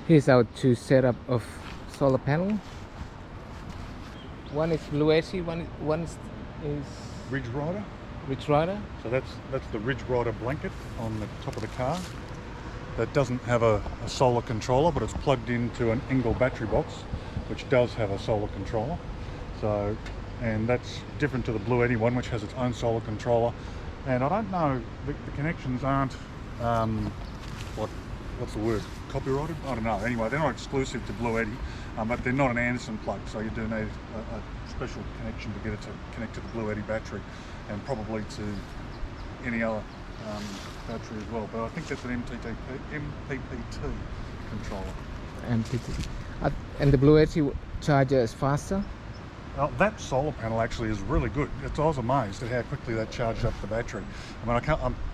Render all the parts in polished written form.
Here's our two setup of solar panel. One is Blue AC, one is Ridge Rider. Ridge Rider. So that's the Ridge Rider blanket on the top of the car. That doesn't have a solar controller, but it's plugged into an Engel battery box, which does have a solar controller. So, and that's different to the Blue Eddy one, which has its own solar controller. And I don't know, the connections aren't, what's the word, copyrighted? I don't know. Anyway, they're not exclusive to Blue Eddy, but they're not an Anderson plug, so you do need a special connection to get it to connect to the Blue Eddy battery, and probably to any other battery as well. But I think that's an MPPT controller. MPPT. And the Blue Eddy charger is faster? That solar panel actually is really good. I was amazed at how quickly that charged up the battery. I mean, I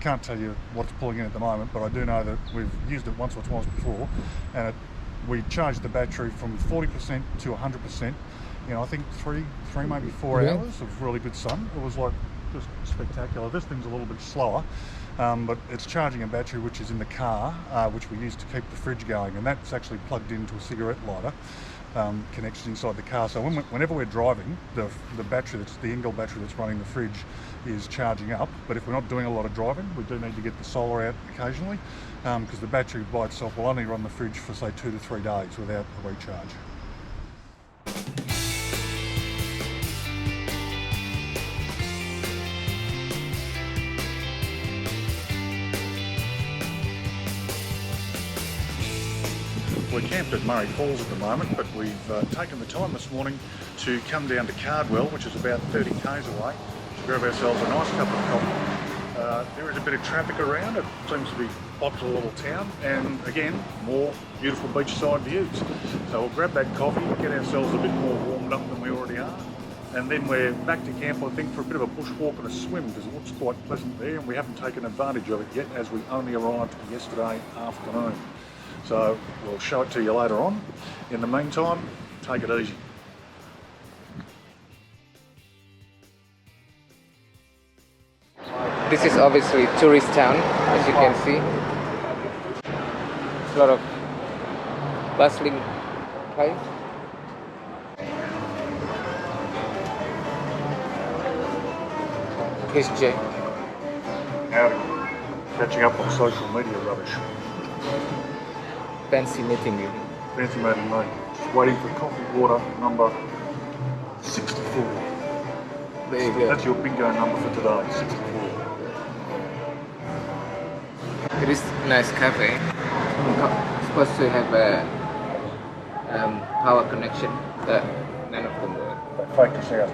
can't tell you what it's pulling in at the moment, but I do know that we've used it once or twice before, and we charged the battery from 40% to 100%. You know, I think three maybe 4 hours of really good sun. It was like just spectacular. This thing's a little bit slower, but it's charging a battery which is in the car, which we use to keep the fridge going, and that's actually plugged into a cigarette lighter. Connection inside the car. So whenever we're driving, the battery, the Engel battery that's running the fridge, is charging up. But if we're not doing a lot of driving, we do need to get the solar out occasionally, because the battery by itself will only run the fridge for say 2 to 3 days without a recharge. We're camped at Murray Falls at the moment, but we've taken the time this morning to come down to Cardwell, which is about 30 k's away, to grab ourselves a nice cup of coffee. There is a bit of traffic around. It seems to be a popular little town, and again, more beautiful beachside views. So we'll grab that coffee, get ourselves a bit more warmed up than we already are, and then we're back to camp, I think, for a bit of a bushwalk and a swim, because it looks quite pleasant there, and we haven't taken advantage of it yet, as we only arrived yesterday afternoon. So we'll show it to you later on. In the meantime, take it easy. This is obviously tourist town, as you can see. It's a lot of bustling place. Here's Jay. Howdy. Catching up on social media rubbish. Fancy meeting you. Fancy meeting me. Just waiting for coffee water number 64. There you go. That's your bingo number for today, 64. It is a nice cafe. It's supposed to have a power connection, but none of them work. They faked us out.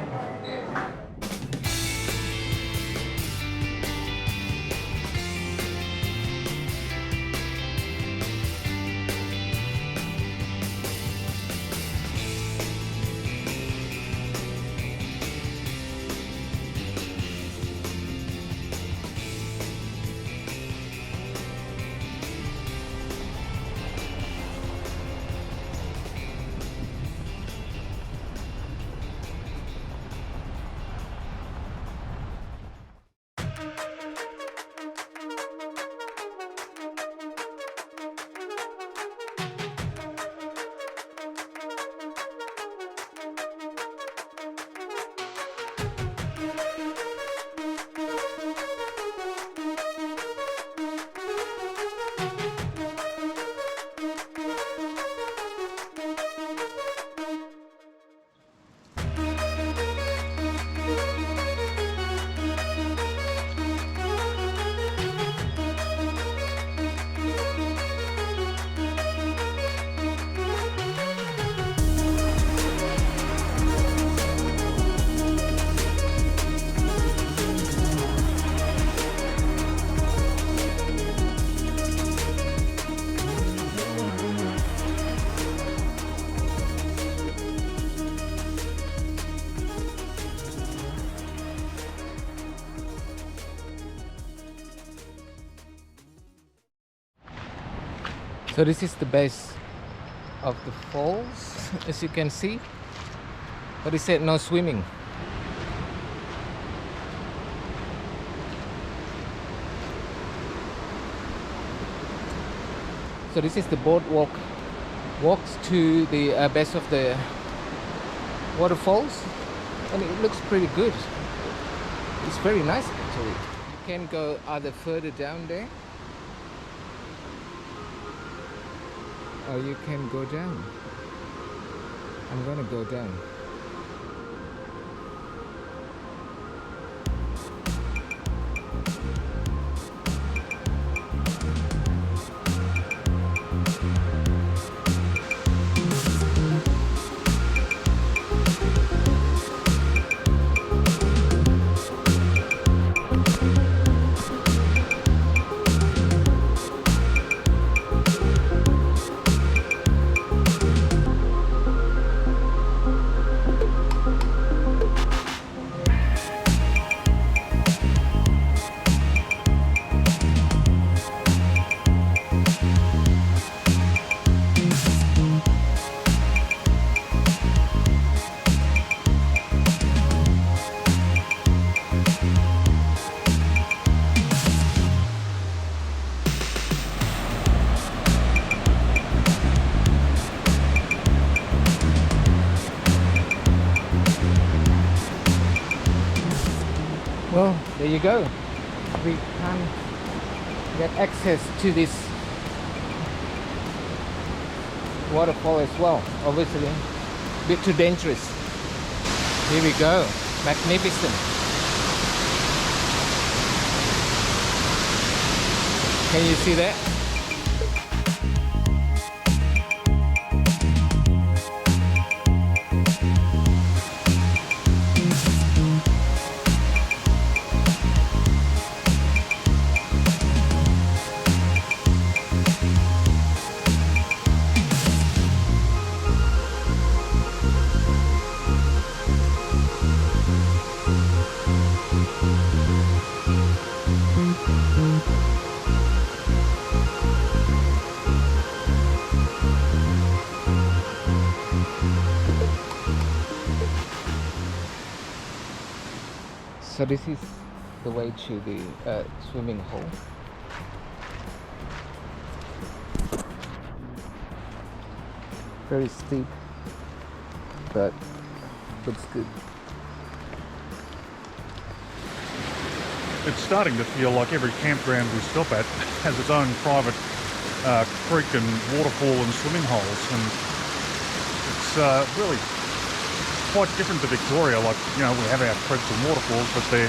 So this is the base of the falls, as you can see. But it said no swimming. So this is the boardwalk walks to the base of the waterfalls, and it looks pretty good. It's very nice actually. You can go either further down there, or you can go down. I'm gonna go down. Well, there you go. We can get access to this waterfall as well. Obviously, a bit too dangerous. Here we go. Magnificent. Can you see that? So this is the way to the swimming hole. Very steep, but looks good. It's starting to feel like every campground we stop at has its own private creek and waterfall and swimming holes, and it's really quite different to Victoria. Like, you know, we have our creeks and waterfalls, but they're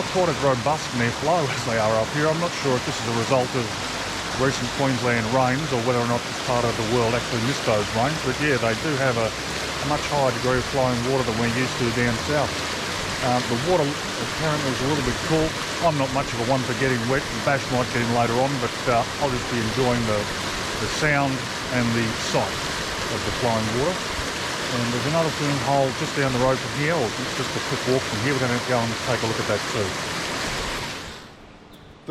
not quite as robust in their flow as they are up here. I'm not sure if this is a result of recent Queensland rains or whether or not this part of the world actually missed those rains, but yeah, they do have a much higher degree of flowing water than we're used to down south. The water apparently is a little bit cool. I'm not much of a one for getting wet. Bash might get in later on, but I'll just be enjoying the sound and the sight of the flowing water. And there's another swimming hole just down the road from here, or just a quick walk from here. We're going to go and take a look at that too.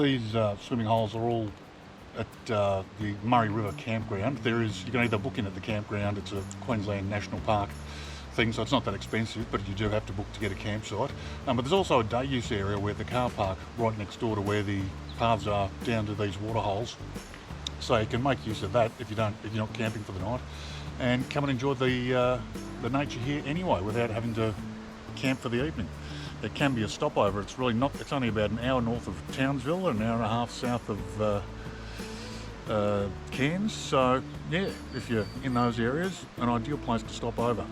These swimming holes are all at the Murray River campground. You can either book in at the campground. It's a Queensland National Park thing, so it's not that expensive, but you do have to book to get a campsite. But there's also a day use area where the car park right next door to where the paths are down to these water holes. So you can make use of that if you're not camping for the night, and come and enjoy the nature here anyway without having to camp for the evening. It can be a stopover. It's really not. It's only about an hour north of Townsville and an hour and a half south of Cairns. So yeah, if you're in those areas, an ideal place to stop over.